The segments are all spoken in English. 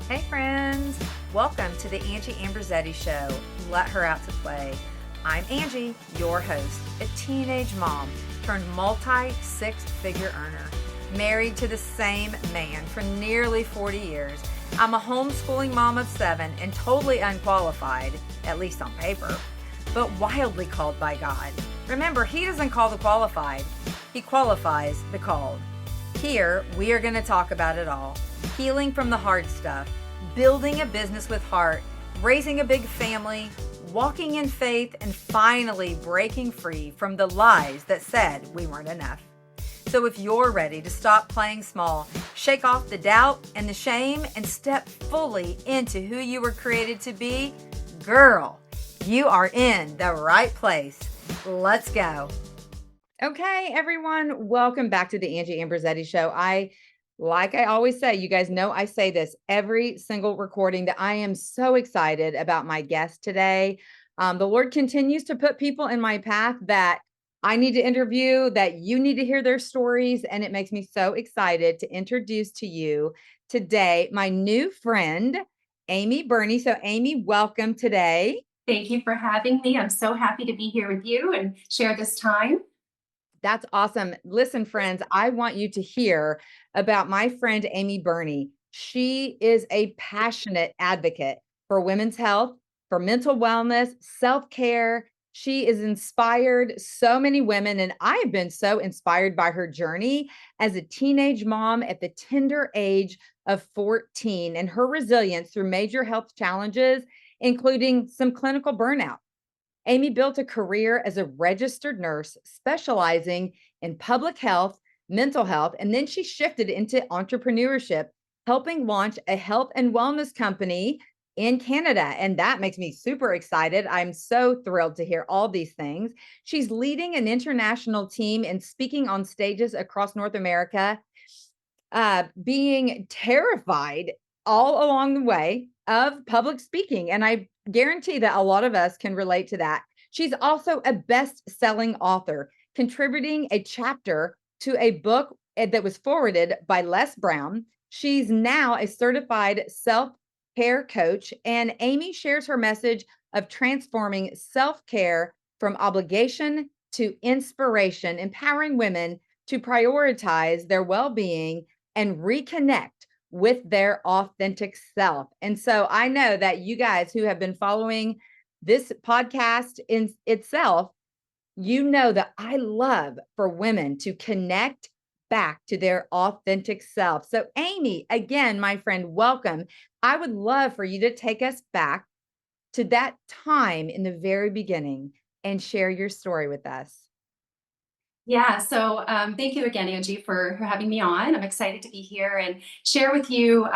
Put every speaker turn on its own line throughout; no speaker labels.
Hey friends, welcome to the Angie Ambrosetti Show. Let her out to play. I'm Angie, your host, a teenage mom turned multi-six-figure earner, married to the same man for nearly 40 years. I'm a homeschooling mom of 7 and totally unqualified, at least on paper, but wildly called by God. Remember, He doesn't call the qualified, He qualifies the called. Here, we are going to talk about it all. Healing from the hard stuff, building a business with heart, raising a big family, walking in faith, and finally breaking free from the lies that said we weren't enough. So if you're ready to stop playing small, shake off the doubt and the shame, and step fully into who you were created to be, girl, you are in the right place. Let's go. Okay, everyone, welcome back to the Angie Ambrosetti Show. Like I always say, you guys know I say this every single recording, that I am so excited about my guest today. The Lord continues to put people in my path that I need to interview, that you need to hear their stories, and it makes me so excited to introduce to you today my new friend, Amy Burney. So Amy, welcome today.
Thank you for having me. I'm so happy to be here with you and share this time.
That's awesome. Listen, friends, I want you to hear about my friend, Amy Burney. She is a passionate advocate for women's health, for mental wellness, self-care. She has inspired so many women, and I have been so inspired by her journey as a teenage mom at the tender age of 14 and her resilience through major health challenges, including some clinical burnout. Amy built a career as a registered nurse specializing in public health, mental health, and then she shifted into entrepreneurship, helping launch a health and wellness company in Canada. And that makes me super excited. I'm so thrilled to hear all these things. She's leading an international team and speaking on stages across North America, being terrified all along the way of public speaking. And I guarantee that a lot of us can relate to that. She's also a best-selling author, contributing a chapter to a book that was forwarded by Les Brown. She's now a certified self-care coach, and Amy shares her message of transforming self-care from obligation to inspiration, empowering women to prioritize their well-being and reconnect with their authentic self. And so I know that you guys who have been following this podcast in itself, you know that I love for women to connect back to their authentic self. So Amy, again, my friend, welcome. I would love for you to take us back to that time in the very beginning and share your story with us.
Yeah, so thank you again, Angie, for having me on. I'm excited to be here and share with you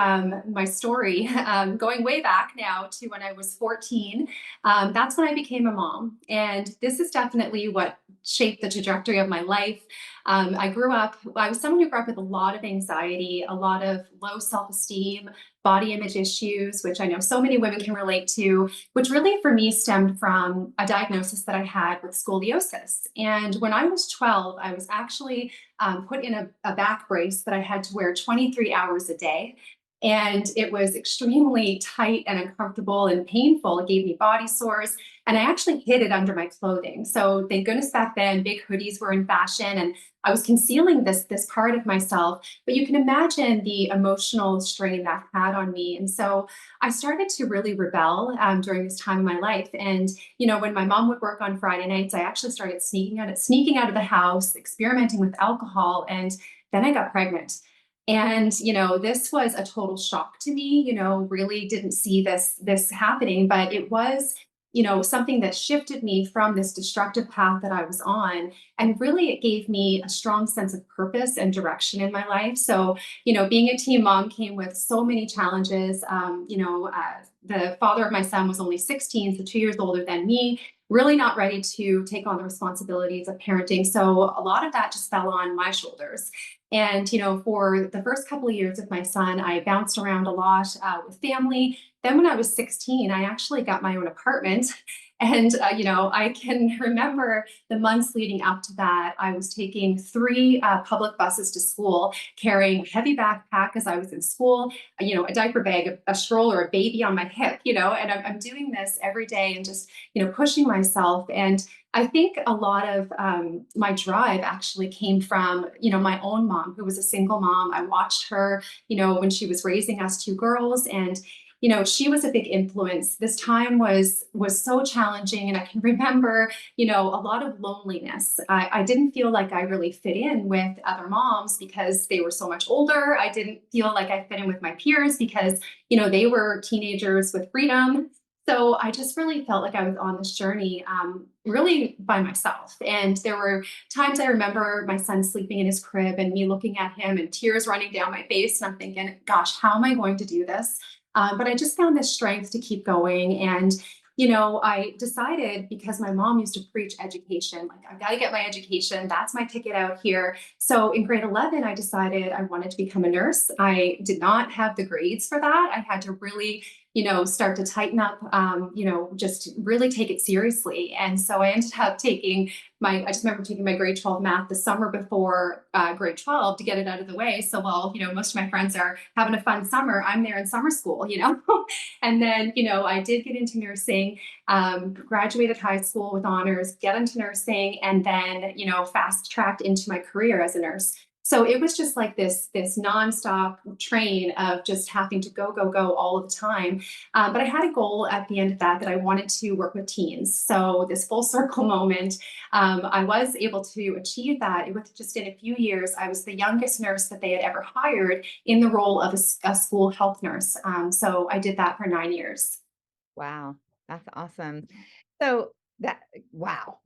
my story, going way back now to when I was 14. That's when I became a mom. And this is definitely what shaped the trajectory of my life. I was someone who grew up with a lot of anxiety, a lot of low self esteem, body image issues, which I know so many women can relate to, which really for me stemmed from a diagnosis that I had with scoliosis. And when I was 12, I was actually put in a back brace that I had to wear 23 hours a day. And it was extremely tight and uncomfortable and painful. It gave me body sores. And I actually hid it under my clothing. So thank goodness back then, big hoodies were in fashion. And I was concealing this part of myself. But you can imagine the emotional strain that had on me. And so I started to really rebel during this time in my life. And when my mom would work on Friday nights, I actually started sneaking out of the house, experimenting with alcohol, and then I got pregnant. And this was a total shock to me. Really didn't see this happening, but it was something that shifted me from this destructive path that I was on. And really, it gave me a strong sense of purpose and direction in my life. So, being a teen mom came with so many challenges. The father of my son was only 16, so 2 years older than me, really not ready to take on the responsibilities of parenting. So, a lot of that just fell on my shoulders. And, for the first couple of years of my son, I bounced around a lot with family. Then when I was 16, I actually got my own apartment. And, I can remember the months leading up to that. I was taking three public buses to school, carrying a heavy backpack as I was in school, a diaper bag, a stroller, a baby on my hip, and I'm doing this every day and just, pushing myself. And I think a lot of my drive actually came from, my own mom, who was a single mom. I watched her, when she was raising us two girls, and she was a big influence. This time was so challenging, and I can remember, a lot of loneliness. I didn't feel like I really fit in with other moms because they were so much older. I didn't feel like I fit in with my peers because, they were teenagers with freedom. So I just really felt like I was on this journey, really by myself. And there were times I remember my son sleeping in his crib and me looking at him and tears running down my face. And I'm thinking, gosh, how am I going to do this? But I just found this strength to keep going. And, I decided, because my mom used to preach education, like, I've got to get my education. That's my ticket out here. So in grade 11, I decided I wanted to become a nurse. I did not have the grades for that. I had to really, start to tighten up, just really take it seriously. And so I ended up I just remember taking my grade 12 math the summer before grade 12 to get it out of the way. So while, most of my friends are having a fun summer, I'm there in summer school, And then, I did get into nursing, graduated high school with honors, get into nursing, and then, fast tracked into my career as a nurse. So it was just like this nonstop train of just having to go all of the time. But I had a goal at the end of that I wanted to work with teens. So this full circle moment, I was able to achieve that. It was just in a few years. I was the youngest nurse that they had ever hired in the role of a school health nurse. So I did that for 9 years.
Wow, that's awesome. So that wow,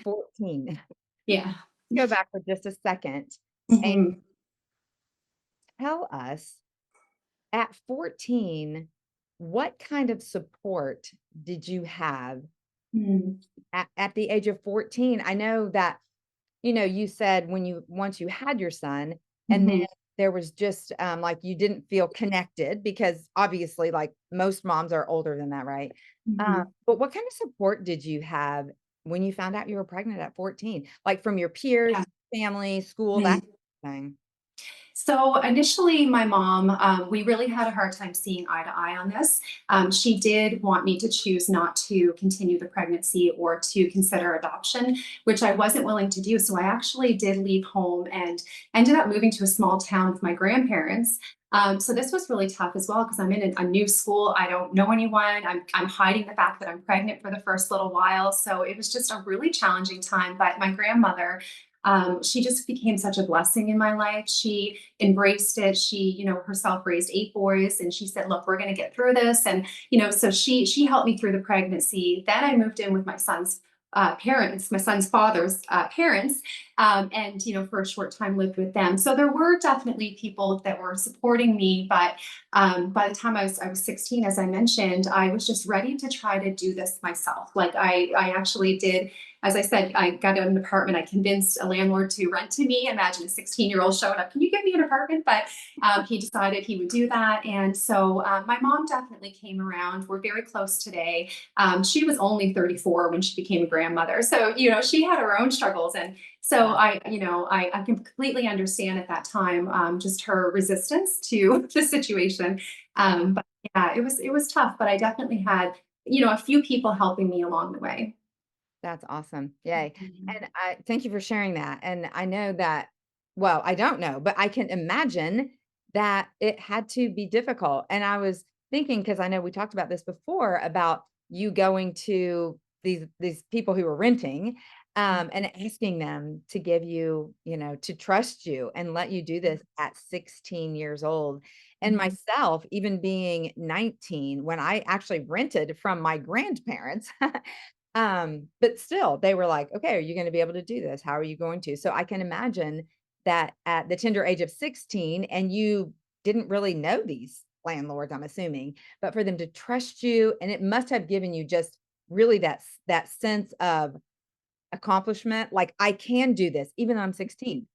14.
Yeah.
Go back for just a second and
Mhm.
tell us, at 14, what kind of support did you have
Mm.
at the age of 14? I know that, you said once you had your son, and then
Mhm.
there was just like you didn't feel connected because obviously, like most moms are older than that, right?
Mhm.
But what kind of support did you have when you found out you were pregnant at 14? Like from your peers,
Yeah.
family, school, that
Mhm.
thing.
So initially, my mom, we really had a hard time seeing eye to eye on this. She did want me to choose not to continue the pregnancy or to consider adoption, which I wasn't willing to do. So I actually did leave home and ended up moving to a small town with my grandparents. So this was really tough as well because I'm in a new school. I don't know anyone. I'm hiding the fact that I'm pregnant for the first little while. So it was just a really challenging time. But my grandmother, she just became such a blessing in my life. She embraced it. She, herself raised eight boys, and she said, "Look, we're going to get through this." And so she helped me through the pregnancy. Then I moved in with my son's parents, my son's father's parents, and for a short time lived with them. So there were definitely people that were supporting me, but by the time I was 16, as I mentioned, I was just ready to try to do this myself. Like I actually did. As I said, I got an apartment. I convinced a landlord to rent to me. Imagine a 16-year-old showing up. Can you give me an apartment? But he decided he would do that. And so my mom definitely came around. We're very close today. She was only 34 when she became a grandmother. So, she had her own struggles. And so
Yeah,
I can completely understand at that time just her resistance to the situation.
yeah.
But yeah, it was tough, but I definitely had, a few people helping me along the way.
That's awesome. Yay.
Mhm.
And I thank you for sharing that. And I know that, well, I don't know, but I can imagine that it had to be difficult. And I was thinking, because I know we talked about this before about you going to these people who were renting, and asking them to give you, to trust you and let you do this at 16 years old. And
Mhm.
myself, even being 19, when I actually rented from my grandparents, but still, they were like, "Okay, are you gonna be able to do this? How are you going to?" So I can imagine that at the tender age of 16, and you didn't really know these landlords, I'm assuming, but for them to trust you, and it must have given you just really that sense of accomplishment, like, "I can do this even though I'm 16."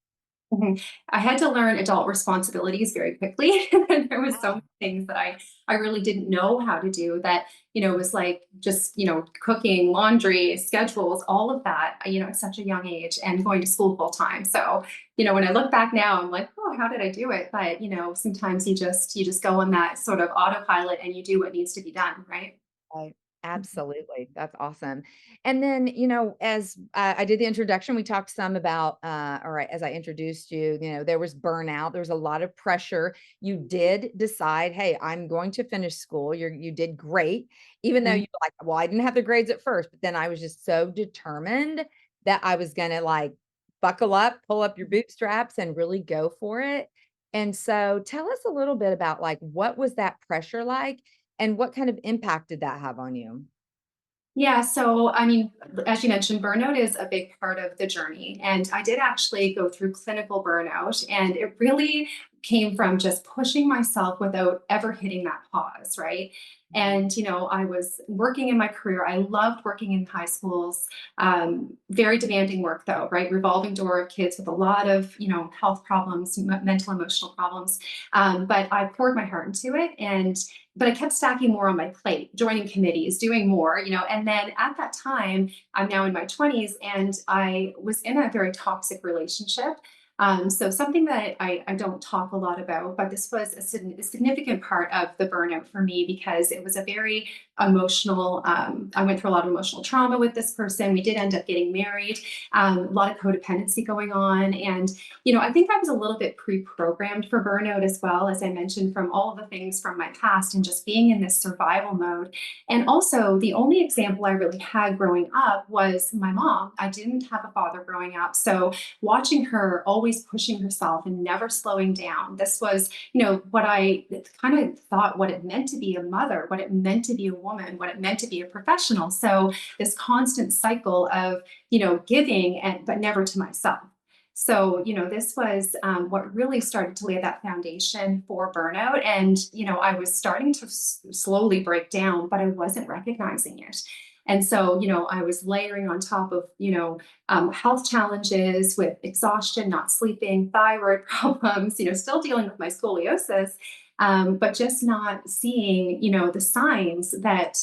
Mhm. I had to learn adult responsibilities very quickly. There was so
Ah,
many things that I really didn't know how to do that, was like just, cooking, laundry, schedules, all of that, at such a young age and going to school full time. So, when I look back now, I'm like, oh, how did I do it? But, sometimes you just go on that sort of autopilot and you do what needs to be done, right?
right.
Mhm.
Absolutely. That's awesome. And then, as I did the introduction, we talked some about, all right, as I introduced you, there was burnout, there was a lot of pressure. You did decide, hey, I'm going to finish school. You did great, even though
Mhm.
you were like, well, I didn't have the grades at first, but then I was just so determined that I was going to like buckle up, pull up your bootstraps and really go for it. And so tell us a little bit about like, what was that pressure like? And what kind of impact did that have on you?
Yeah, so I mean, as you mentioned, burnout is a big part of the journey. And I did actually go through clinical burnout, and it really came from just pushing myself without ever hitting that pause, right?
Mhm.
And, I was working in my career. I loved working in high schools, very demanding work, though, right? Revolving door of kids with a lot of, health problems, mental, emotional problems. But I poured my heart into it. But I kept stacking more on my plate, joining committees, doing more, and then at that time, I'm now in my 20s and I was in a very toxic relationship. So something that I don't talk a lot about, but this was a significant part of the burnout for me because it was a very emotional, I went through a lot of emotional trauma with this person. We did end up getting married, a lot of codependency going on. And I think I was a little bit pre-programmed for burnout as well, as I mentioned, from all of the things from my past and just being in this survival mode. And also, the only example I really had growing up was my mom. I didn't have a father growing up. So watching her always pushing herself and never slowing down, this was, what I kind of thought what it meant to be a mother, what it meant to be a woman, what it meant to be a professional. So this constant cycle of, giving and but never to myself. So, this was what really started to lay that foundation for burnout. And, I was starting to slowly break down, but I wasn't recognizing it. And so, I was layering on top of, health challenges with exhaustion, not sleeping, thyroid problems, still dealing with my scoliosis, but just not seeing, the signs that,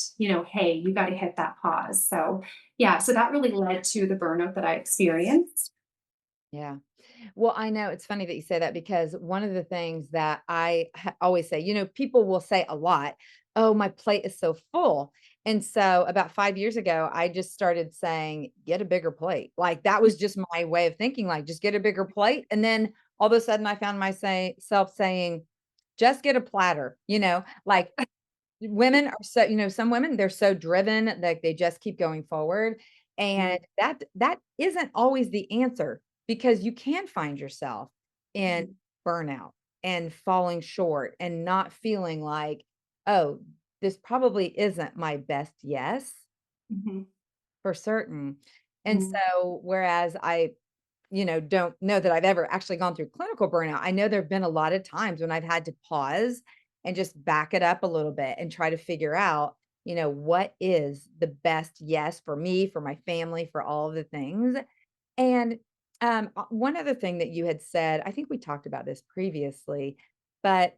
hey, you got to hit that pause. So, yeah, so that really led to the burnout that I experienced.
Yeah. Well, I know it's funny that you say that because one of the things that always say, people will say a lot, oh, my plate is so full. And so about 5 years ago, I just started saying, get a bigger plate. Like that was just my way of thinking, like just get a bigger plate. And then all of a sudden I found myself saying, just get a platter, like women are so, some women, they're so driven, like they just keep going forward. And that isn't always the answer because you can find yourself in burnout and falling short and not feeling like, oh, this probably isn't my best yes
Mhm.
for certain. And
Mhm.
so, whereas I don't know that I've ever actually gone through clinical burnout. I know there've been a lot of times when I've had to pause and just back it up a little bit and try to figure out, what is the best yes for me, for my family, for all of the things. And one other thing that you had said, I think we talked about this previously, but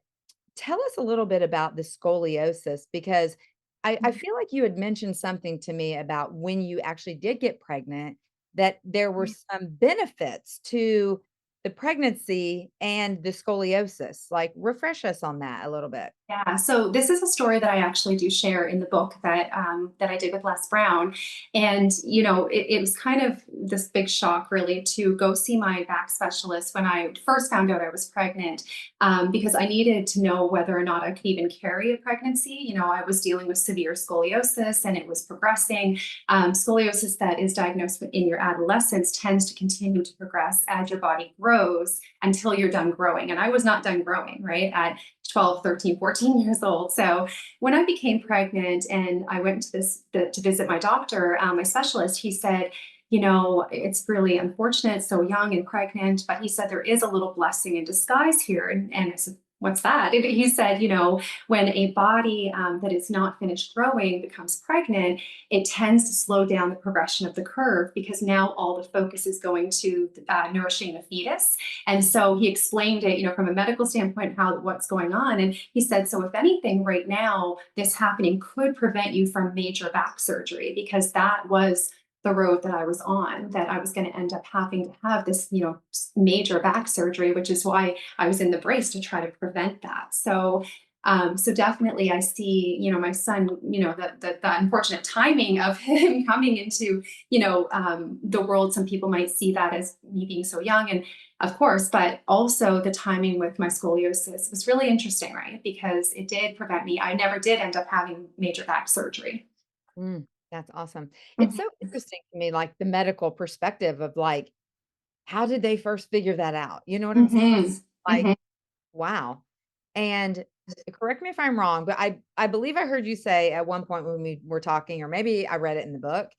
tell us a little bit about the scoliosis because I feel like you had mentioned something to me about when you actually did get pregnant, that there were some benefits to the pregnancy and the scoliosis. Like, refresh us on that a little bit.
Yeah, so this is a story that I actually do share in the book that I did with Les Brown, and it was kind of this big shock, really, to go see my back specialist when I first found out I was pregnant, because I needed to know whether or not I could even carry a pregnancy. I was dealing with severe scoliosis, and it was progressing. Scoliosis that is diagnosed in your adolescence tends to continue to progress as your body grows until you're done growing, and I was not done growing, right? At 12, 13, 14 years old. So when I became pregnant and I went to to visit my doctor, my specialist, he said, it's really unfortunate, so young and pregnant, but he said there is a little blessing in disguise here. And I said, what's that? And he said, when a body that is not finished growing becomes pregnant, it tends to slow down the progression of the curve because now all the focus is going to nourishing the fetus. And so he explained it, from a medical standpoint, how what's going on. And he said, so if anything, right now, this happening could prevent you from major back surgery because that was the road that I was on, that I was going to end up having to have this, major back surgery, which is why I was in the brace to try to prevent that. So definitely I see, my son, the unfortunate timing of him coming into, the world. Some people might see that as me being so young, and of course, but also the timing with my scoliosis was really interesting, right? Because it did prevent me. I never did end up having major back surgery.
Mm, that's awesome. It's
Mhm.
so interesting to me, like the medical perspective of like, how did they first figure that out? You know what I'm saying?
Mhm.
Like,
Mhm.
wow. And correct me if I'm wrong, but I believe I heard you say at one point when we were talking, or maybe I read it in the book,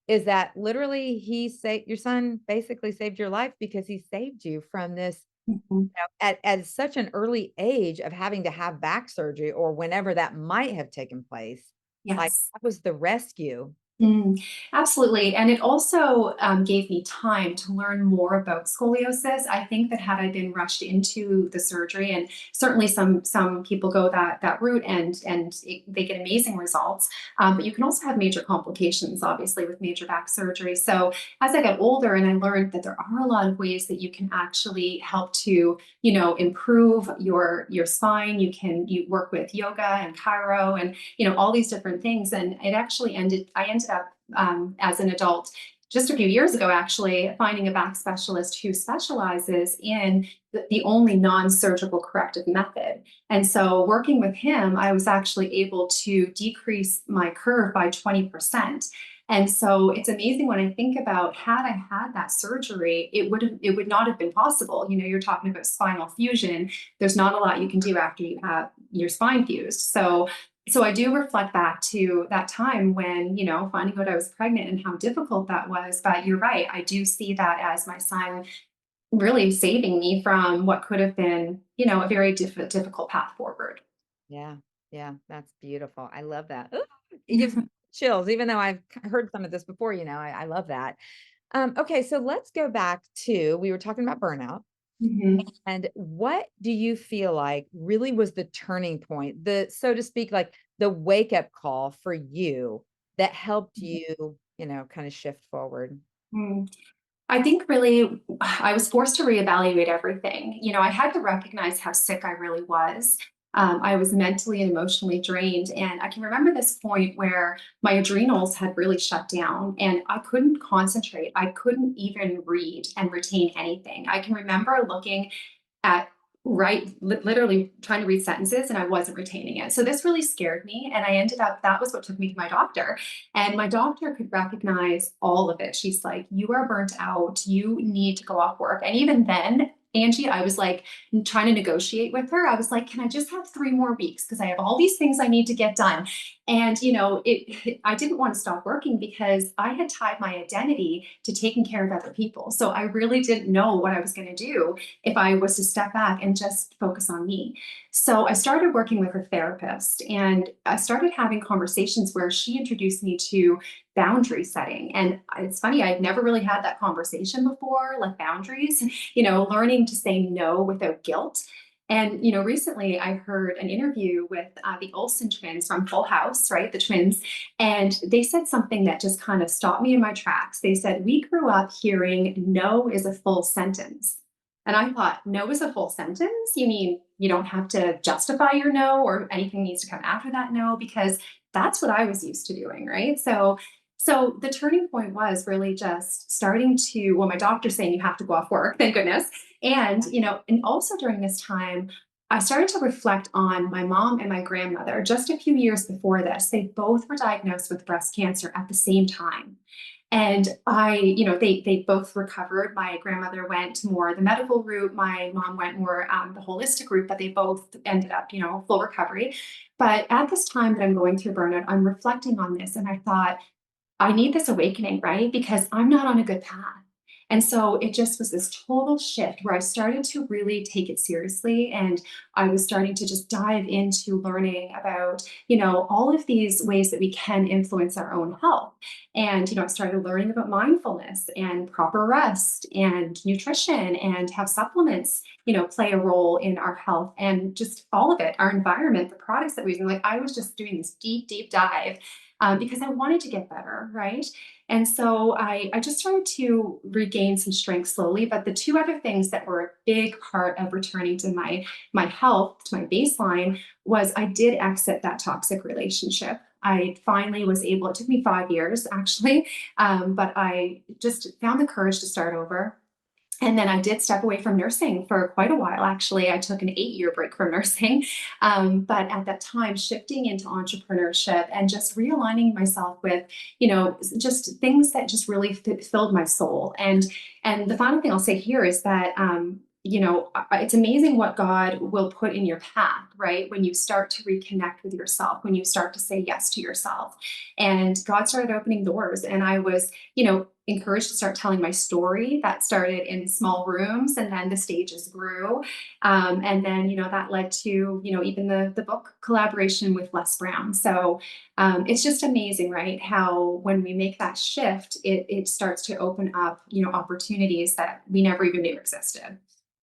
is that literally he saved your son basically saved your life because he saved you from this
Mhm.
at such an early age of having to have back surgery or whenever that might have taken place. Like
Yes.
that was the rescue.
Mm, absolutely. And it also gave me time to learn more about scoliosis. I think that had I been rushed into the surgery, and certainly some people go that route, and they get amazing results. But you can also have major complications, obviously, with major back surgery. So as I got older, and I learned that there are a lot of ways that you can actually help to, improve your spine. You work with yoga and chiro, and all these different things. And I ended up as an adult just a few years ago, actually, finding a back specialist who specializes in the only non-surgical corrective method. And so working with him, I was actually able to decrease my curve by 20%. And so it's amazing when I think about, had I had that surgery, it would not have been possible. You're talking about spinal fusion. There's not a lot you can do after you have your spine fused. So I do reflect back to that time when, finding out I was pregnant and how difficult that was. But you're right. I do see that as my son really saving me from what could have been, a very difficult path forward.
Yeah. Yeah. That's beautiful. I love that. Ooh, it gives me chills, even though I've heard some of this before, I love that. Okay. So let's go back to, we were talking about burnout.
Mhm.
And what do you feel like really was the turning point, the so to speak, like the wake up call for you that helped you, kind of shift forward?
Mhm. I think really I was forced to reevaluate everything. I had to recognize how sick I really was. I was mentally and emotionally drained. And I can remember this point where my adrenals had really shut down and I couldn't concentrate. I couldn't even read and retain anything. I can remember looking at literally trying to read sentences and I wasn't retaining it. So this really scared me. And I ended up, that was what took me to my doctor. And my doctor could recognize all of it. She's like, you are burnt out. You need to go off work. And even then, Angie, I was like trying to negotiate with her. I was like, can I just have 3 more weeks? Because I have all these things I need to get done. And, I didn't want to stop working because I had tied my identity to taking care of other people. So I really didn't know what I was going to do if I was to step back and just focus on me. So I started working with a therapist and I started having conversations where she introduced me to boundary setting. And it's funny, I'd never really had that conversation before, like boundaries, learning to say no without guilt. And recently I heard an interview with the Olsen twins from Full House, right? The twins, and they said something that just kind of stopped me in my tracks. They said, "We grew up hearing no is a full sentence." And I thought, no is a full sentence? You mean you don't have to justify your no or anything needs to come after that no? Because that's what I was used to doing, right? So the turning point was really just starting to, well, my doctor saying you have to go off work, thank goodness. And, and also during this time, I started to reflect on my mom and my grandmother just a few years before this. They both were diagnosed with breast cancer at the same time. And they both recovered. My grandmother went more the medical route. My mom went more the holistic route, but they both ended up, full recovery. But at this time that I'm going through burnout, I'm reflecting on this and I thought, I need this awakening, right? Because I'm not on a good path. And so it just was this total shift where I started to really take it seriously. And I was starting to just dive into learning about, all of these ways that we can influence our own health. And, I started learning about mindfulness and proper rest and nutrition and how supplements, play a role in our health and just all of it, our environment, the products that we use. Like I was just doing this deep, deep dive because I wanted to get better, right? And so I just started to regain some strength slowly. But the two other things that were a big part of returning to my health, to my baseline, was I did exit that toxic relationship. I finally was able, it took me 5 years actually, but I just found the courage to start over. And then I did step away from nursing for quite a while. Actually, I took an 8-year break from nursing. But at that time, shifting into entrepreneurship and just realigning myself with, just things that just really filled my soul. And the final thing I'll say here is that, it's amazing what God will put in your path, right? When you start to reconnect with yourself, when you start to say yes to yourself. And God started opening doors. And I was, encouraged to start telling my story. That started in small rooms, and then the stages grew. And then, that led to, even the book collaboration with Les Brown. So it's just amazing, right? How when we make that shift, it starts to open up, opportunities that we never even knew existed.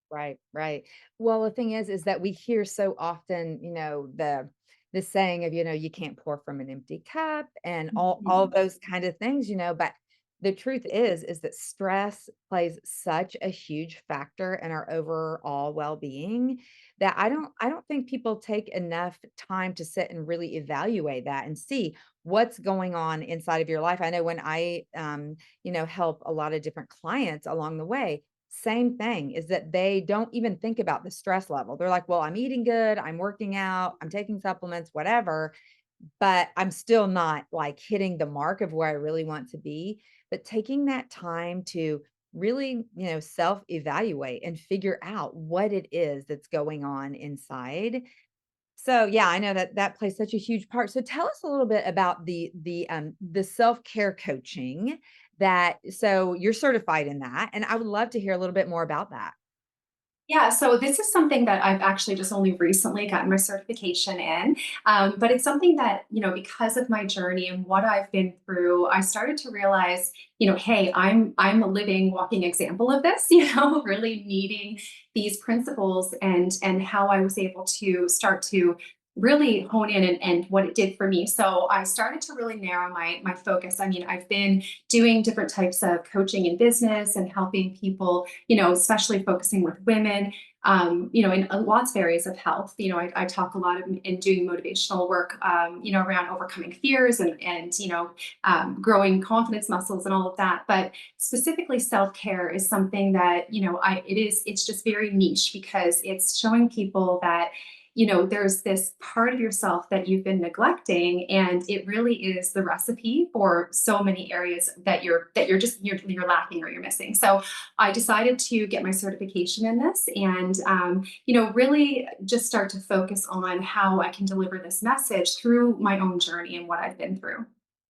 Right, right. Well, the thing is that we hear so often, the saying of, you can't pour from an empty cup and all
Mhm.
those kind of things, but the truth is that stress plays such a huge factor in our overall well-being that I don't think people take enough time to sit and really evaluate that and see what's going on inside of your life. I know when I help a lot of different clients along the way, same thing is that they don't even think about the stress level. They're like, well, I'm eating good, I'm working out, I'm taking supplements, whatever, but I'm still not like hitting the mark of where I really want to be. But taking that time to really, self evaluate and figure out what it is that's going on inside. So yeah, I know that that plays such a huge part. So tell us a little bit about the self-care coaching that so you're certified in that, and I would love to hear a little bit more about that.
Yeah, so this is something that I've actually just only recently gotten my certification in. But it's something that, because of my journey and what I've been through, I started to realize, hey, I'm a living, walking example of this, really needing these principles and how I was able to start to really hone in and what it did for me. So I started to really narrow my focus. I mean, I've been doing different types of coaching in business and helping people, especially focusing with women, in lots of areas of health. I talk a lot in doing motivational work, around overcoming fears and growing confidence muscles and all of that. But specifically self-care is something that, it's just very niche because it's showing people that there's this part of yourself that you've been neglecting, and it really is the recipe for so many areas that you're lacking or you're missing. So I decided to get my certification in this, and really just start to focus on how I can deliver this message through my own journey and what I've been through.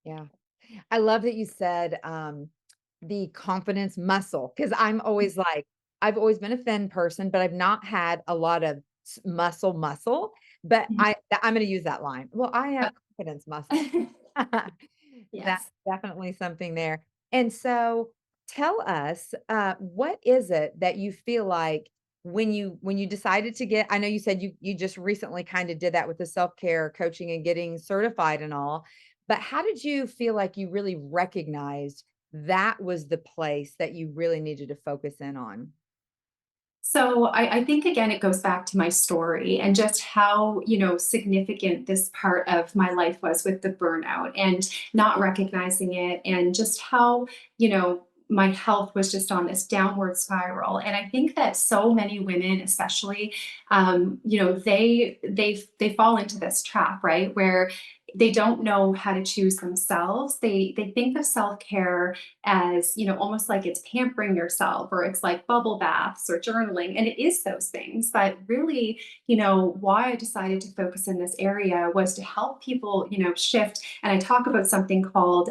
Yeah. I love that you said the confidence muscle because I'm always like, I've always been a thin person, but I've not had a lot of muscle. But I'm going to use that line. Well, I have confidence muscle. That's
Yes.
definitely something there. And so tell us, what is it that you feel like when you decided to get, I know you said you just recently kind of did that with the self-care coaching and getting certified and all, but how did you feel like you really recognized that was the place that you really needed to focus in on?
So I think again, it goes back to my story and just how, significant this part of my life was with the burnout and not recognizing it and just how, my health was just on this downward spiral. And I think that so many women, especially, they fall into this trap, right? Where they don't know how to choose themselves. They think of self-care as, almost like it's pampering yourself, or it's like bubble baths or journaling. And it is those things. But really, why I decided to focus in this area was to help people, shift. And I talk about something called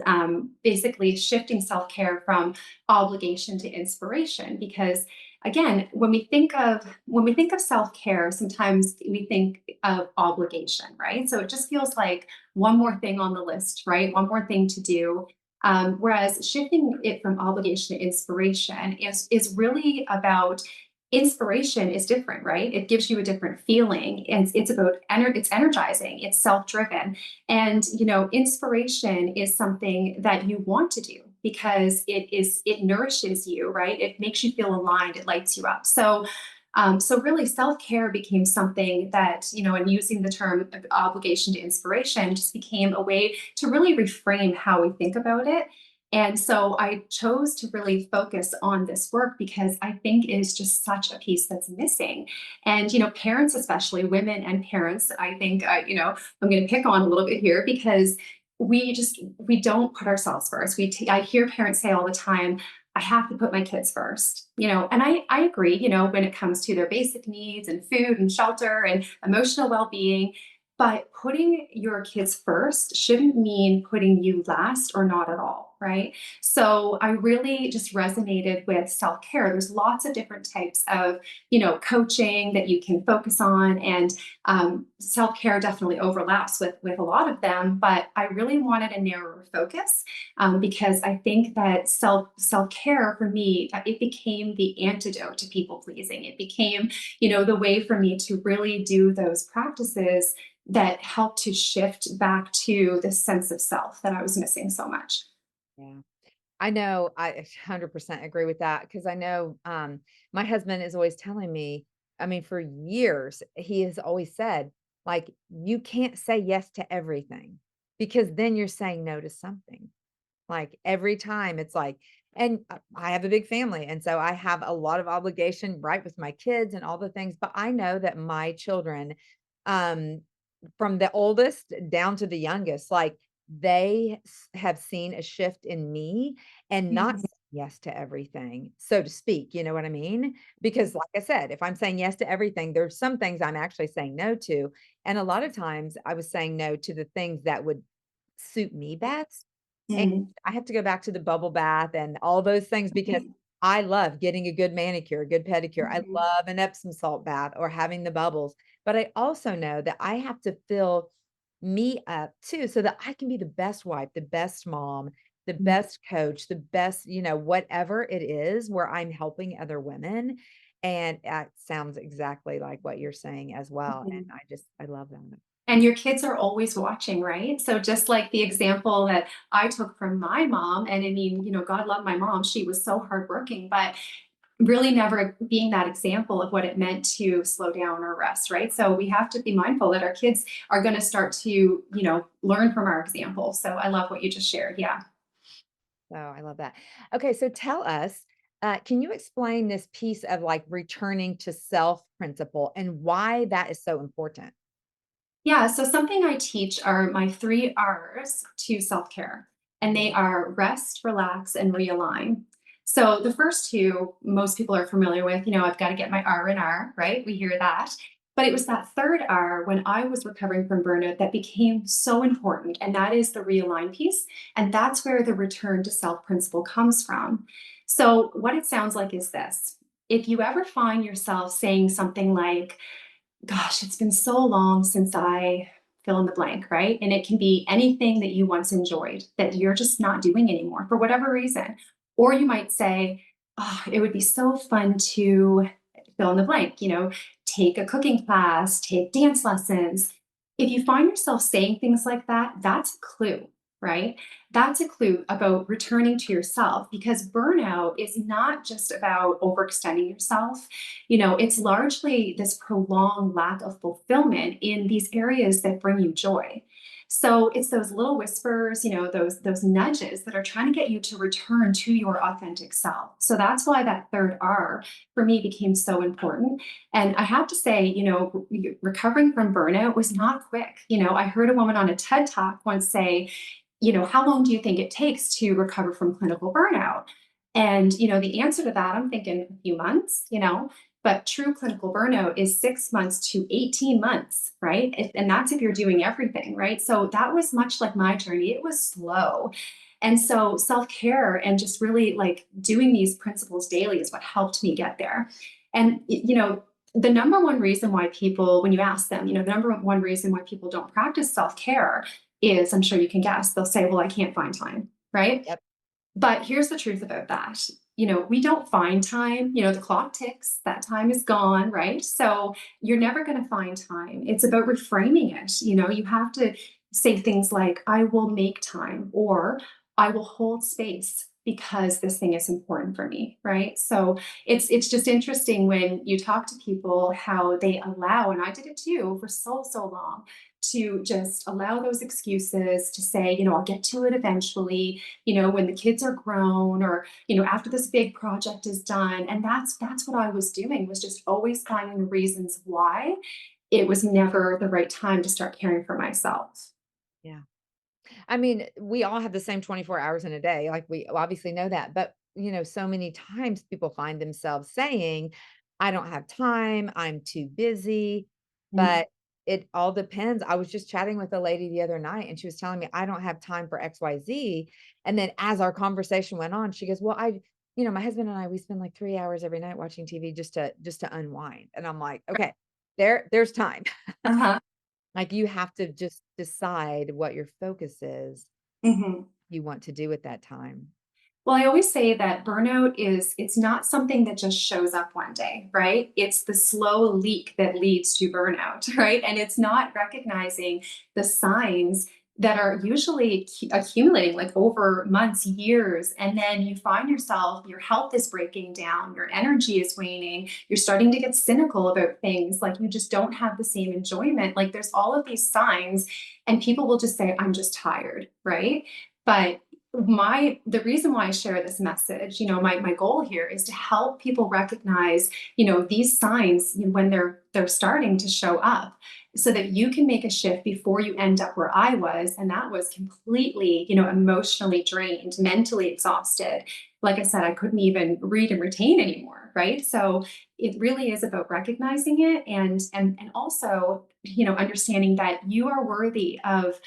basically shifting self-care from obligation to inspiration. Because again, when we think of self-care, sometimes we think of obligation, right? So it just feels like one more thing on the list, right? One more thing to do. Whereas shifting it from obligation to inspiration is really about inspiration is different, right? It gives you a different feeling. And it's about it's energizing, it's self-driven. And inspiration is something that you want to do because it nourishes you, right? It makes you feel aligned, it lights you up. So really self-care became something that, and using the term obligation to inspiration just became a way to really reframe how we think about it. And so I chose to really focus on this work because I think it is just such a piece that's missing. And, parents, especially women and parents, I think, I'm going to pick on a little bit here because we don't put ourselves first. I hear parents say all the time, I have to put my kids first, and I agree, when it comes to their basic needs and food and shelter and emotional well-being. But putting your kids first shouldn't mean putting you last or not at all, right? So I really just resonated with self-care. There's lots of different types of, coaching that you can focus on, and self-care definitely overlaps with a lot of them. But I really wanted a narrower focus because I think that self-care for me, it became the antidote to people pleasing. It became, the way for me to really do those practices that helped to shift back to the sense of self that I was missing so much.
Yeah. I know I 100% agree with that because I know my husband is always telling me, I mean, for years, he has always said, like, you can't say yes to everything because then you're saying no to something. Like every time it's like, and I have a big family. And so I have a lot of obligation, right, with my kids and all the things. But I know that my children, um, from the oldest down to the youngest, like have seen a shift in me and not
Mhm.
saying yes to everything, so to speak. You know what I mean? Because, like I said, if I'm saying yes to everything, there's some things I'm actually saying no to. And a lot of times I was saying no to the things that would suit me best. And
Mm.
I have to go back to the bubble bath and all those things because
Right.
I love getting a good manicure, a good pedicure. I
Mhm.
love an Epsom salt bath or having the bubbles. But I also know that I have to fill me up too so that I can be the best wife, the best mom, the best coach, the best, whatever it is where I'm helping other women. And it sounds exactly like what you're saying as well. And
Mhm.
I love that.
And your kids are always watching, right? So just like the example that I took from my mom, and I mean, God love my mom, she was so hardworking, but really never being that example of what it meant to slow down or rest, right? So we have to be mindful that our kids are going to start to, learn from our example. So I love what you just shared. Yeah.
Oh, I love that. Okay, so tell us, can you explain this piece of like returning to self principle and why that is so important?
Yeah, so something I teach are my 3 R's to self-care, and they
Mhm.
are rest, relax, and realign. So the first two, most people are familiar with, I've got to get my R and R, right? We hear that. But it was that third R when I was recovering from burnout that became so important, and that is the realign piece. And that's where the return to self principle comes from. So what it sounds like is this. If you ever find yourself saying something like, gosh, it's been so long since I fill in the blank, right? And it can be anything that you once enjoyed that you're just not doing anymore for whatever reason. Or you might say, oh, it would be so fun to fill in the blank, take a cooking class, take dance lessons. If you find yourself saying things like that, that's a clue, right? That's a clue about returning to yourself because burnout is not just about overextending yourself. It's largely this prolonged lack of fulfillment in these areas that bring you joy. So it's those little whispers, those nudges that are trying to get you to return to your authentic self. So that's why that third R for me became so important. And I have to say, recovering from burnout was not quick. I heard a woman on a TED Talk once say, how long do you think it takes to recover from clinical burnout? And, the answer to that, I'm thinking a few months, but true clinical burnout is 6 months to 18 months, right? And that's if you're doing everything, right? So that was much like my journey. It was slow. And so self care and just really like doing these principles daily is what helped me get there. And, the number one reason why people, when you ask them, the number one reason why people don't practice self care is, I'm sure you can guess, they'll say, well, I can't find time, right?
Yep.
But here's the truth about that. We don't find time. The clock ticks, that time is gone, right? So you're never going to find time. It's about reframing it. You have to say things like, I will make time, or I will hold space because this thing is important for me, right? So it's just interesting when you talk to people how they allow, and I did it too for so long, to just allow those excuses to say, I'll get to it eventually, when the kids are grown, or after this big project is done. And that's what I was doing, was just always finding the reasons why it was never the right time to start caring for myself.
Yeah. I mean, we all have the same 24 hours in a day. Like, we obviously know that. But, so many times people find themselves saying, I don't have time. I'm too busy.
Mm.
But it all depends. I was just chatting with a lady the other night and she was telling me, I don't have time for XYZ. And then as our conversation went on, she goes, well, my husband and I, we spend like 3 hours every night watching TV just to unwind. And I'm like, okay, there's time.
Uh-huh.
Like, you have to just decide what your focus is
Mhm.
you want to do at that time.
Well, I always say that burnout it's not something that just shows up one day, right? It's the slow leak that leads to burnout, right? And it's not recognizing the signs that are usually accumulating like over months, years. And then you find yourself, your health is breaking down, your energy is waning, you're starting to get cynical about things, like you just don't have the same enjoyment. Like there's all of these signs, and people will just say, I'm just tired, right? But the reason why I share this message, my goal here is to help people recognize, these signs when they're starting to show up, so that you can make a shift before you end up where I was. And that was completely, emotionally drained, mentally exhausted. Like I said, I couldn't even read and retain anymore. Right. So it really is about recognizing it, and also, understanding that you are worthy of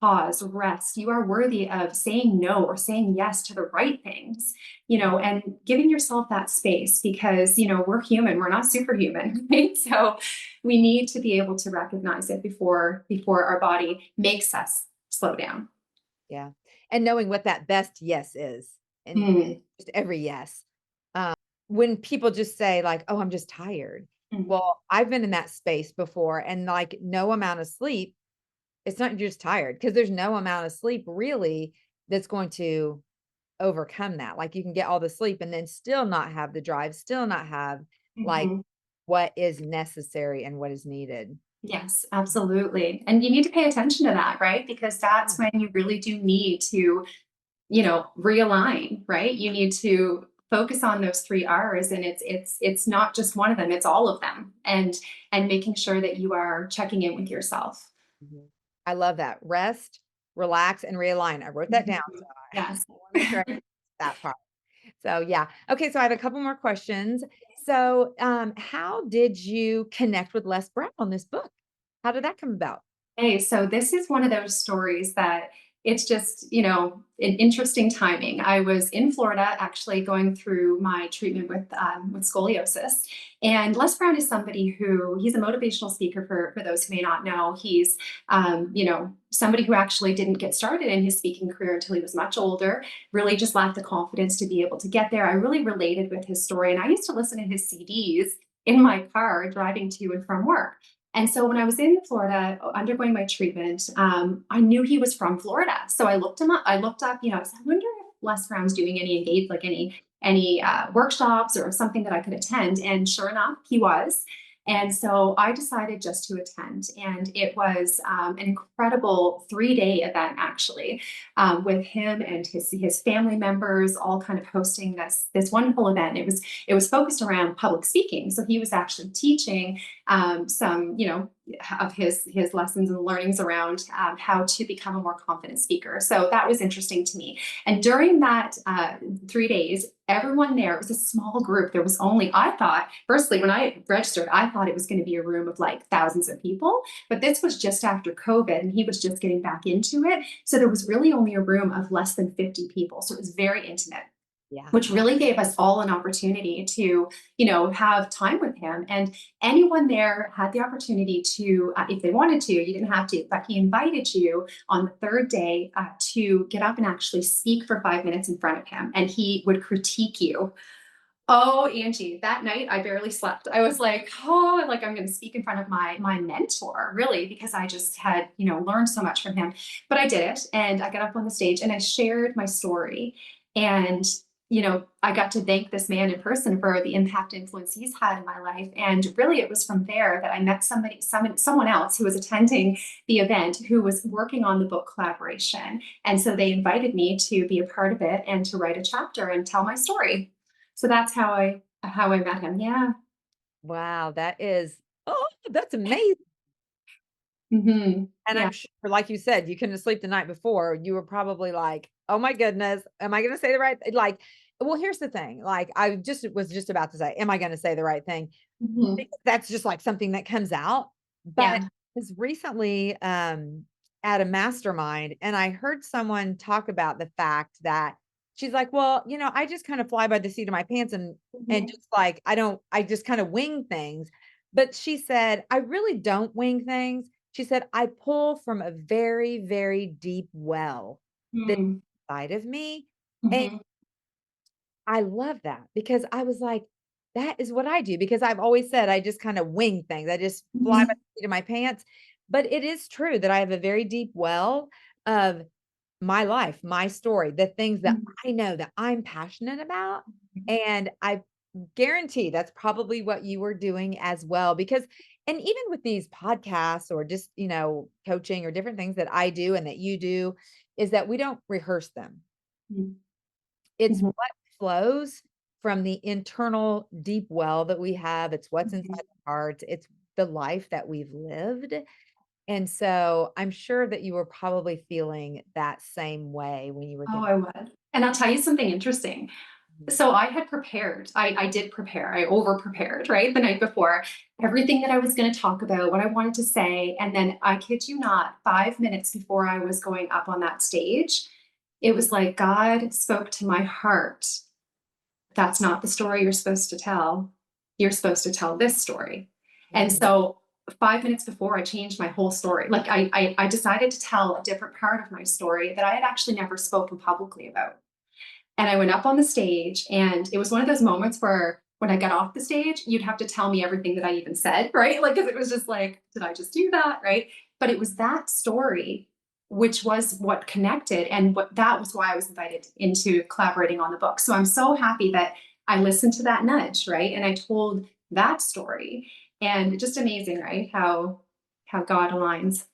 pause, rest. You are worthy of saying no or saying yes to the right things, and giving yourself that space, because, we're human, we're not superhuman, right? So we need to be able to recognize it before our body makes us slow down.
Yeah. And knowing what that best yes is, and
Mm,
just every yes. When people just say like, "Oh, I'm just tired."
mm,
Well, I've been in that space before, and like, no amount of sleep, it's not you're just tired, because there's no amount of sleep really that's going to overcome that. Like, you can get all the sleep and then still not have the drive, still not have like
mhm.
what is necessary and what is needed.
Yes, absolutely. And you need to pay attention to that, right? Because
Yeah.
that's when you really do need to, realign, right? You need to focus on those three R's, and it's not just one of them, it's all of them. And making sure that you are checking in with yourself.
Mhm. I love that. Rest, relax, and realign. I wrote that down, so
Mhm.
I
Yes.
wanna make sure I get that part. So, yeah. Okay, so I have a couple more questions. So, how did you connect with Les Brown on this book? How did that come about?
Hey, so this is one of those stories that it's just, an interesting timing. I was in Florida actually going through my treatment with scoliosis. And Les Brown is somebody who he's a motivational speaker for those who may not know. He's, somebody who actually didn't get started in his speaking career until he was much older, really just lacked the confidence to be able to get there. I really related with his story. And I used to listen to his CDs in my car driving to and from work. And so when I was in Florida undergoing my treatment, I knew he was from Florida. So I looked him up. I looked up, I said, I wonder if Les Brown's doing any workshops or something that I could attend. And sure enough, he was. And so I decided just to attend. And it was an incredible 3-day event, actually, with him and his family members all kind of hosting this wonderful event. It was focused around public speaking. So he was actually teaching some, of his lessons and learnings around how to become a more confident speaker. So that was interesting to me. And during that 3 days, everyone there, it was a small group. There was only, I thought, firstly, when I registered, I thought it was going to be a room of like thousands of people, but this was just after COVID and he was just getting back into it. So there was really only a room of less than 50 people. So it was very intimate,
Yeah.
which really gave us all an opportunity to, have time with him. And anyone there had the opportunity to, if they wanted to, you didn't have to, but he invited you on the third day to get up and actually speak for 5 minutes in front of him, and he would critique you. Oh, Angie, that night I barely slept. I was like, oh, like I'm going to speak in front of my mentor, really, because I just had, learned so much from him. But I did it, and I got up on the stage and I shared my story. And I got to thank this man in person for the impact influence he's had in my life. And really, it was from there that I met someone else who was attending the event who was working on the book collaboration. And so they invited me to be a part of it and to write a chapter and tell my story. So that's how I met him. Yeah.
Wow, that's amazing. And
Yeah.
I'm sure, like you said, you couldn't sleep the night before. You were probably like, "Oh my goodness, am I gonna say the right?" Like, well, here's the thing. Like, I was just about to say, "Am I gonna say the right thing?"
Mhm.
Because that's just like something that comes out. But
Yeah.
I was recently at a mastermind, and I heard someone talk about the fact that she's like, "Well, I just kind of fly by the seat of my pants and
Mhm.
just like I just kind of wing things." But she said, "I really don't wing things." She said, "I pull from a very, very deep well that's
Mm.
inside of me." And
Mhm.
I love that because I was like, that is what I do because I've always said I just kind of wing things. I just fly by
Mhm.
the seat of my pants. But it is true that I have a very deep well of my life, my story, the things that
Mhm.
I know that I'm passionate about. And I guarantee that's probably what you were doing as well. Because, and even with these podcasts or just, coaching or different things that I do and that you do, is that we don't rehearse them.
Mhm.
It's
Mhm.
what flows from the internal deep well that we have. It's what's inside
Mhm.
the heart. It's the life that we've lived. And so I'm sure that you were probably feeling that same way when you were
Oh,
getting.
I was. And I'll tell you something interesting.
Mhm.
So I had prepared. I did prepare. I over prepared, right? The night before, everything that I was going to talk about, what I wanted to say. And then I kid you not, 5 minutes before I was going up on that stage, it was like God spoke to my heart. That's not the story you're supposed to tell. You're supposed to tell this story. And
Mm,
so 5 minutes before, I changed my whole story. Like I decided to tell a different part of my story that I had actually never spoken publicly about. And I went up on the stage, and it was one of those moments where when I got off the stage, you'd have to tell me everything that I even said, right? Like, because it was just like, did I just do that? Right. But it was that story, which was what connected. And what that was why I was invited into collaborating on the book. So I'm so happy that I listened to that nudge, right? And I told that story. And just amazing, right? How God aligns.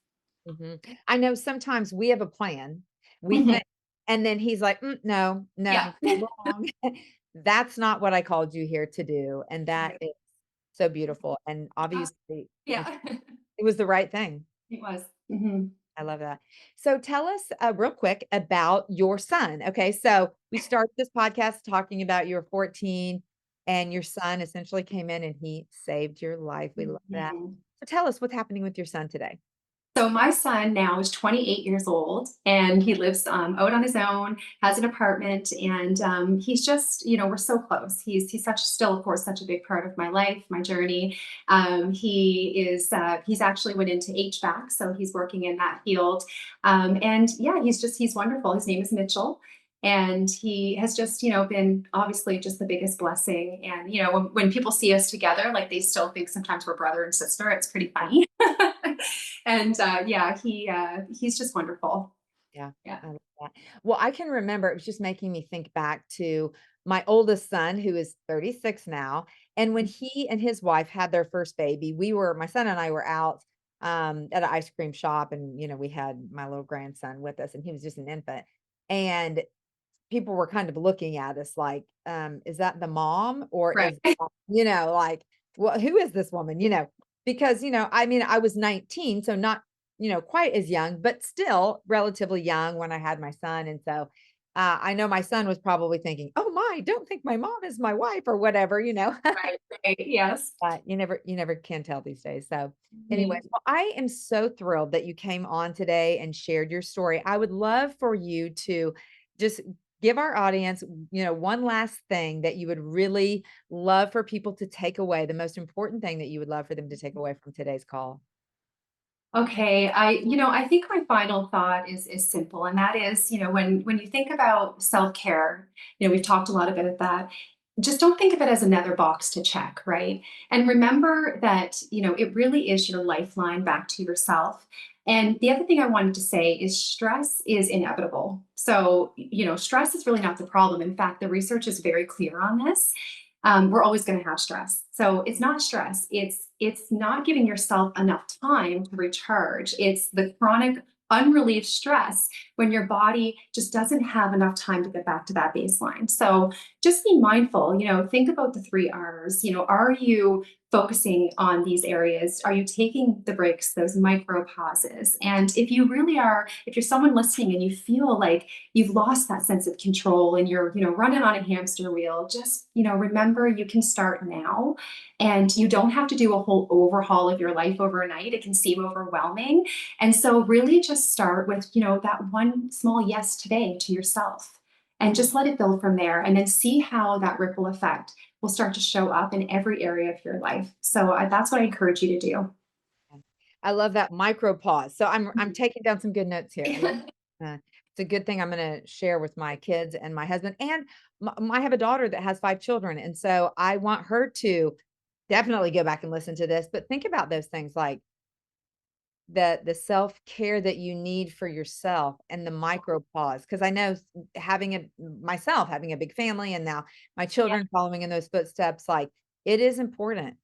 mhm. I know sometimes we have a plan, we
Mhm.
think, and then he's like, No,
Yeah.
no, wrong. That's not what I called you here to do." And that
Right.
is so beautiful. And
Trust.
obviously,
Yeah.
it was the right thing.
It was. Mhm.
I love that. So tell us real quick about your son. Okay. So we started this podcast talking about you were 14 and your son essentially came in and he saved your life. We love that.
Mhm.
So tell us what's happening with your son today.
So my son now is 28 years old, and he lives out on his own, has an apartment, and he's just, we're so close. He's such still, of course, such a big part of my life, my journey. He's actually went into HVAC, so he's working in that field, and yeah, he's wonderful. His name is Mitchell. And he has just, been obviously just the biggest blessing. And, when people see us together, like they still think sometimes we're brother and sister. It's pretty funny. And yeah, he's just wonderful.
Yeah,
Yeah.
I love that. Well, I can remember it was just making me think back to my oldest son, who is 36 now. And when he and his wife had their first baby, my son and I were out at an ice cream shop, and we had my little grandson with us, and he was just an infant. And people were kind of looking at us like, is that the mom, or
Right.
is like, well, who is this woman? Because I mean, I was 19, so not quite as young, but still relatively young when I had my son. And so I know my son was probably thinking, oh my, don't think my mom is my wife or whatever.
Right, right. Yes.
But you never can tell these days. So anyway,
Mhm.
well, I am so thrilled that you came on today and shared your story. I would love for you to just give our audience, one last thing that you would really love for people to take away, the most important thing that you would love for them to take away from today's call.
Okay, I think my final thought is simple, and that is, when you think about self-care, we've talked a lot about that. Just don't think of it as another box to check, right? And remember that, it really is your lifeline back to yourself. And the other thing I wanted to say is stress is inevitable. So, stress is really not the problem. In fact, the research is very clear on this. We're always going to have stress. So it's not stress. It's not giving yourself enough time to recharge. It's the chronic unrelieved stress when your body just doesn't have enough time to get back to that baseline. So just be mindful, think about the 3 R's. Are you focusing on these areas? Are you taking the breaks, those micro pauses? And if you really are, if you're someone listening and you feel like you've lost that sense of control and you're, running on a hamster wheel, just, remember you can start now, and you don't have to do a whole overhaul of your life overnight. It can seem overwhelming. And so really just start with, that one small yes today to yourself, and just let it build from there, and then see how that ripple effect will start to show up in every area of your life. So that's what I encourage you to do.
I love that micro pause. So I'm taking down some good notes here. It's a good thing I'm going to share with my kids and my husband. And I have a daughter that has 5 children, and so I want her to definitely go back and listen to this. But think about those things, like the self-care that you need for yourself, and the micro pause. Because I know having a big family, and now my
Yeah.
children following in those footsteps, like, it is important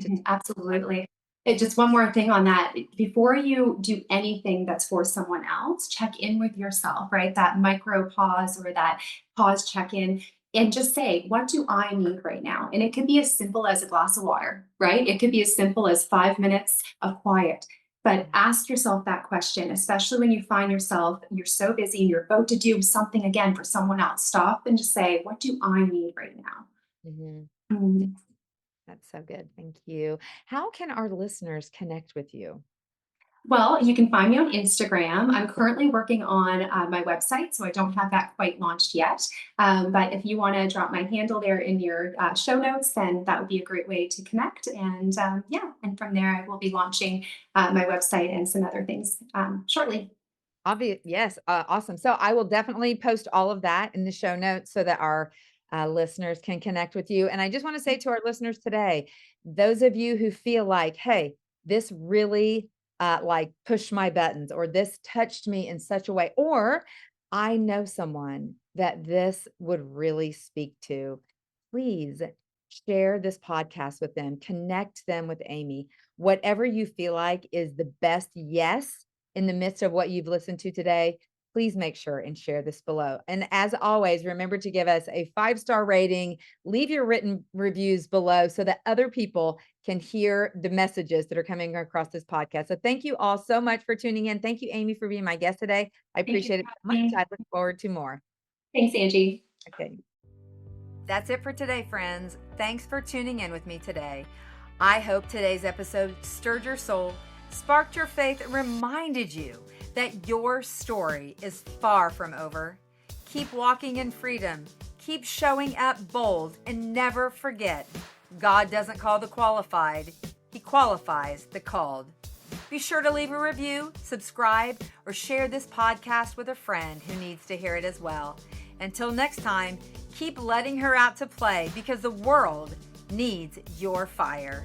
to
Mhm, absolutely. Just one more thing on that. Before you do anything that's for someone else, check in with yourself, right? That micro pause or that pause check in, and just say, what do I need right now? And it could be as simple as a glass of water, right? It could be as simple as 5 minutes of quiet. But ask yourself that question, especially when you find yourself, you're so busy and you're about to do something again for someone else. Stop and just say, what do I need right now?
Mhm.
Mm.
That's so good. Thank you. How can our listeners connect with you?
Well, you can find me on Instagram. I'm currently working on my website, so I don't have that quite launched yet. But if you want to drop my handle there in your show notes, then that would be a great way to connect. And yeah, and from there, I will be launching my website and some other things shortly.
Obvious, yes, awesome. So I will definitely post all of that in the show notes so that our listeners can connect with you. And I just want to say to our listeners today, those of you who feel like, hey, this really like pushed my buttons, or this touched me in such a way, or I know someone that this would really speak to, please share this podcast with them, connect them with Amy. Whatever you feel like is the best yes in the midst of what you've listened to today, please make sure and share this below. And as always, remember to give us a 5-star rating, leave your written reviews below so that other people can hear the messages that are coming across this podcast. So thank you all so much for tuning in. Thank you, Amy, for being my guest today. I
Thank you
appreciate it
for
so much.
having me.
I look forward to more.
Thanks, Angie.
Okay.
That's it for today, friends. Thanks for tuning in with me today. I hope today's episode stirred your soul, sparked your faith, and reminded you that your story is far from over. Keep walking in freedom, keep showing up bold, and never forget, God doesn't call the qualified, He qualifies the called. Be sure to leave a review, subscribe, or share this podcast with a friend who needs to hear it as well. Until next time, keep letting her out to play, because the world needs your fire.